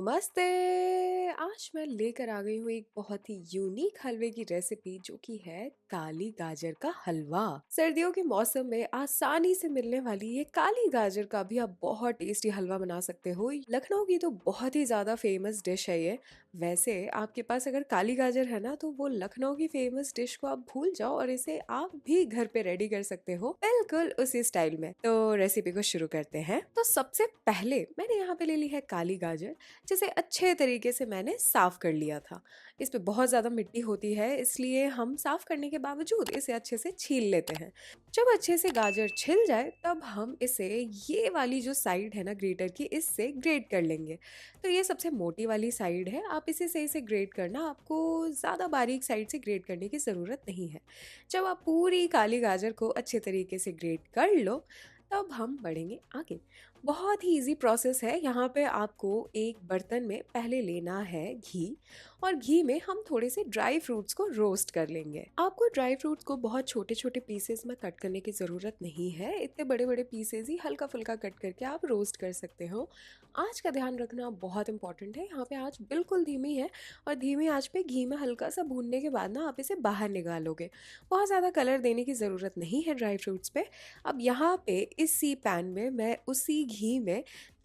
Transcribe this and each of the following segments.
नमस्ते। आज मैं लेकर आ गई हूँ एक बहुत ही यूनिक हलवे की रेसिपी जो कि है काली गाजर का हलवा। सर्दियों के मौसम में आसानी से मिलने वाली ये काली गाजर का भी आप बहुत टेस्टी हलवा बना सकते हो। लखनऊ की तो बहुत ही ज्यादा फेमस डिश है ये। वैसे आपके पास अगर काली गाजर है ना तो वो लखनऊ की फेमस डिश को आप भूल जाओ और इसे आप भी घर पे रेडी कर सकते हो बिल्कुल उसी स्टाइल में। तो रेसिपी को शुरू करते हैं। तो सबसे पहले मैंने यहाँ पे ले ली है काली गाजर, जिसे अच्छे तरीके से मैंने साफ कर लिया था। इस पे बहुत ज़्यादा मिट्टी होती है, इसलिए हम साफ करने के बावजूद इसे अच्छे से छील लेते हैं। जब अच्छे से गाजर छिल जाए तब हम इसे ये वाली जो साइड है ना ग्रेटर की, इससे ग्रेट कर लेंगे। तो ये सबसे मोटी वाली साइड है, आप इसे सही से ग्रेट करना, आपको ज़्यादा बारीक साइड से ग्रेट करने की ज़रूरत नहीं है। जब आप पूरी काली गाजर को अच्छे तरीके से ग्रेट कर लो तब हम बढ़ेंगे आगे। बहुत ही इजी प्रोसेस है। यहाँ पे आपको एक बर्तन में पहले लेना है घी, और घी में हम थोड़े से ड्राई फ्रूट्स को रोस्ट कर लेंगे। आपको ड्राई फ्रूट्स को बहुत छोटे छोटे पीसेस में कट करने की ज़रूरत नहीं है, इतने बड़े बड़े पीसेस ही हल्का फुल्का कट करके आप रोस्ट कर सकते हो। आँच का ध्यान रखना बहुत इंपॉर्टेंट है। यहाँ पे आँच बिल्कुल धीमी है, और धीमी आँच पे घी में हल्का सा भूनने के बाद ना आप इसे बाहर निकालोगे। बहुत ज़्यादा कलर देने की ज़रूरत नहीं है ड्राई फ्रूट्स पे। अब यहाँ पे इसी पैन में मैं उसी घी में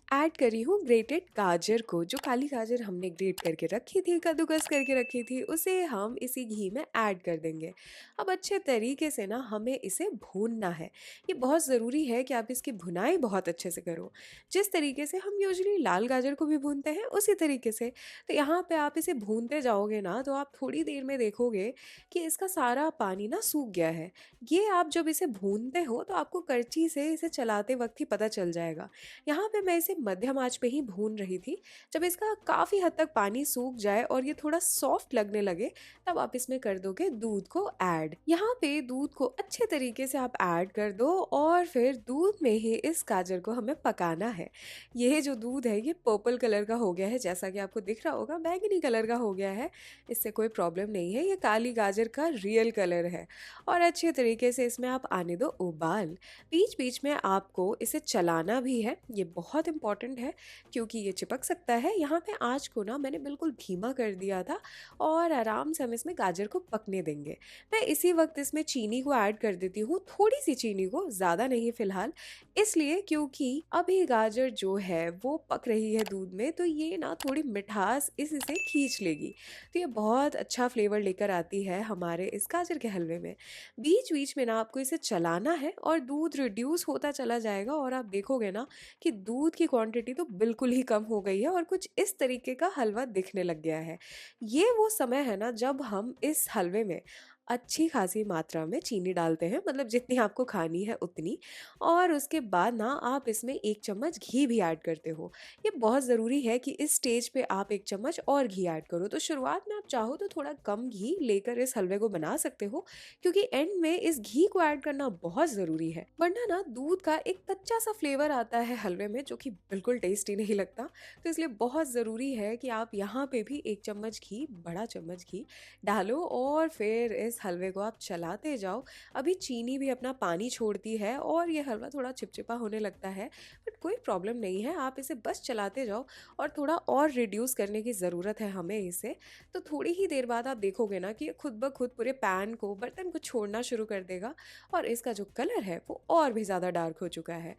ऐड करी हूँ ग्रेटेड गाजर को। जो काली गाजर हमने ग्रेट करके रखी थी, कद्दूकस करके रखी थी, उसे हम इसी घी में ऐड कर देंगे। अब अच्छे तरीके से ना हमें इसे भूनना है। ये बहुत ज़रूरी है कि आप इसकी भुनाई बहुत अच्छे से करो, जिस तरीके से हम यूजुअली लाल गाजर को भी भूनते हैं उसी तरीके से। तो यहाँ पे आप इसे भूनते जाओगे ना तो आप थोड़ी देर में देखोगे कि इसका सारा पानी ना सूख गया है। ये आप जब इसे भूनते हो तो आपको करछी से इसे चलाते वक्त ही पता चल जाएगा। यहाँ पे मैं इसे मध्यम आंच पे ही भून रही थी। जब इसका काफ़ी हद तक पानी सूख जाए और ये थोड़ा सॉफ्ट लगने लगे तब आप इसमें कर दोगे दूध को ऐड। यहाँ पे दूध को अच्छे तरीके से आप ऐड कर दो, और फिर दूध में ही इस गाजर को हमें पकाना है। ये जो दूध है ये पर्पल कलर का हो गया है, जैसा कि आपको दिख रहा होगा बैंगनी कलर का हो गया है। इससे कोई प्रॉब्लम नहीं है, ये काली गाजर का रियल कलर है। और अच्छे तरीके से इसमें आप आने दो उबाल। बीच बीच में आपको इसे चलाना भी है, ये बहुत इंपॉर्टेंट है क्योंकि ये चिपक सकता है। यहाँ पे आँच को ना मैंने बिल्कुल धीमा कर दिया था, और आराम से हम इसमें गाजर को पकने देंगे। मैं इसी वक्त इसमें चीनी को ऐड कर देती हूँ, थोड़ी सी चीनी को, ज़्यादा नहीं फिलहाल। इसलिए क्योंकि अभी गाजर जो है वो पक रही है दूध में, तो ये ना थोड़ी मिठास इसे खींच लेगी। तो ये बहुत अच्छा फ्लेवर लेकर आती है हमारे इस गाजर के हलवे में। बीच बीच में ना आपको इसे चलाना है और दूध रिड्यूस होता चला जाएगा, और आप देखोगे ना कि दूध की क्वांटिटी तो बिल्कुल ही कम हो गई है और कुछ इस तरीके का हलवा दिखने लग गया है। ये वो समय है ना जब हम इस हलवे में अच्छी खासी मात्रा में चीनी डालते हैं, मतलब जितनी आपको खानी है उतनी। और उसके बाद ना आप इसमें 1 चम्मच घी भी ऐड करते हो। ये बहुत ज़रूरी है कि इस स्टेज पे आप 1 चम्मच और घी ऐड करो। तो शुरुआत में आप चाहो तो थोड़ा कम घी लेकर इस हलवे को बना सकते हो, क्योंकि एंड में इस घी को ऐड करना बहुत ज़रूरी है, वरना ना दूध का एक कच्चा सा फ्लेवर आता है हलवे में जो कि बिल्कुल टेस्टी नहीं लगता। तो इसलिए बहुत ज़रूरी है कि आप यहाँ पे भी 1 चम्मच घी, बड़ा चम्मच घी डालो, और फिर इस हलवे को आप चलाते जाओ। अभी चीनी भी अपना पानी छोड़ती है और ये हलवा थोड़ा चिपचिपा होने लगता है, बट कोई प्रॉब्लम नहीं है, आप इसे बस चलाते जाओ। और थोड़ा और रिड्यूस करने की ज़रूरत है हमें इसे। तो थोड़ी ही देर बाद आप देखोगे ना कि ये खुद ब खुद पूरे पैन को, बर्तन को छोड़ना शुरू कर देगा, और इसका जो कलर है वो और भी ज़्यादा डार्क हो चुका है।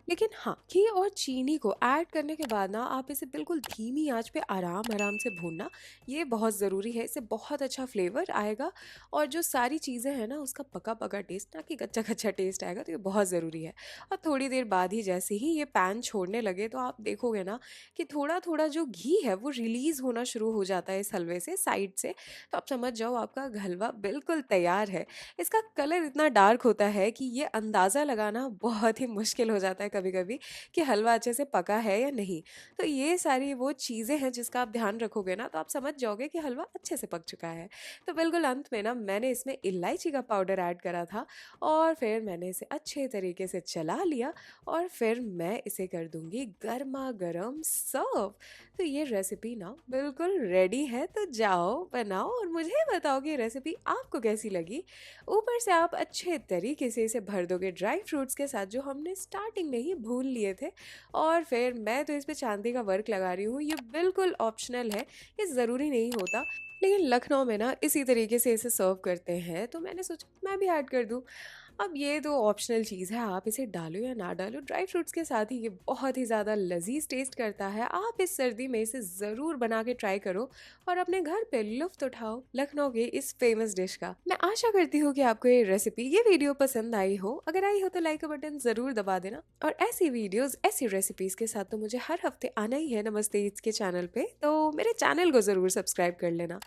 लेकिन हाँ, घी और चीनी को ऐड करने के बाद ना आप इसे बिल्कुल धीमी आंच पे आराम आराम से भूनना। ये बहुत ज़रूरी है, इससे बहुत अच्छा फ्लेवर आएगा, और जो सारी चीज़ें हैं ना उसका पका पका टेस्ट, ना कि कच्चा कच्चा टेस्ट आएगा। तो ये बहुत ज़रूरी है। और थोड़ी देर बाद ही जैसे ही ये पैन छोड़ने लगे तो आप देखोगे ना कि थोड़ा थोड़ा जो घी है वो रिलीज़ होना शुरू हो जाता है इस हलवे से, साइड से। तो आप समझ जाओ आपका हलवा बिल्कुल तैयार है। इसका कलर इतना डार्क होता है कि ये अंदाज़ा लगाना बहुत ही मुश्किल हो जाता है कभी कभी कि हलवा अच्छे से पका है या नहीं। तो ये सारी वो चीज़ें हैं जिसका आप ध्यान रखोगे ना तो आप समझ जाओगे कि हलवा अच्छे से पक चुका है। तो बिल्कुल अंत में ना मैंने इसमें इलायची का पाउडर ऐड करा था, और फिर मैंने इसे अच्छे तरीके से चला लिया, और फिर मैं इसे कर दूंगी गर्मा गर्म सर्व। तो ये रेसिपी ना बिल्कुल रेडी है, तो जाओ बनाओ और मुझे बताओ कि ये रेसिपी आपको कैसी लगी। ऊपर से आप अच्छे तरीके से इसे भर दोगे ड्राई फ्रूट्स के साथ, जो हमने स्टार्टिंग में ही भून लिए थे और फिर मैं तो इस पे चांदी का वर्क लगा रही हूँ। ये बिल्कुल ऑप्शनल है, ये ज़रूरी नहीं होता, लेकिन लखनऊ में ना इसी तरीके से इसे सर्व करते हैं, तो मैंने सोचा मैं भी ऐड कर दूँ। अब ये तो ऑप्शनल चीज़ है, आप इसे डालो या ना डालो, ड्राई फ्रूट्स के साथ ही ये बहुत ही ज़्यादा लजीज टेस्ट करता है। आप इस सर्दी में इसे ज़रूर बना के ट्राई करो और अपने घर पे लुफ्त उठाओ लखनऊ के इस फेमस डिश का। मैं आशा करती हूँ कि आपको ये रेसिपी, ये वीडियो पसंद आई हो। अगर आई हो तो लाइक का बटन ज़रूर दबा देना और ऐसी वीडियोस, ऐसी रेसिपीज़ के साथ तो मुझे हर हफ्ते आना ही है नमस्ते ईट्स के चैनल पे, तो मेरे चैनल को ज़रूर सब्सक्राइब कर लेना।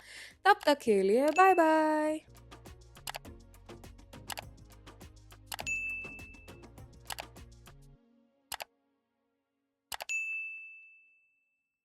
तब तक के लिए बाय बाय।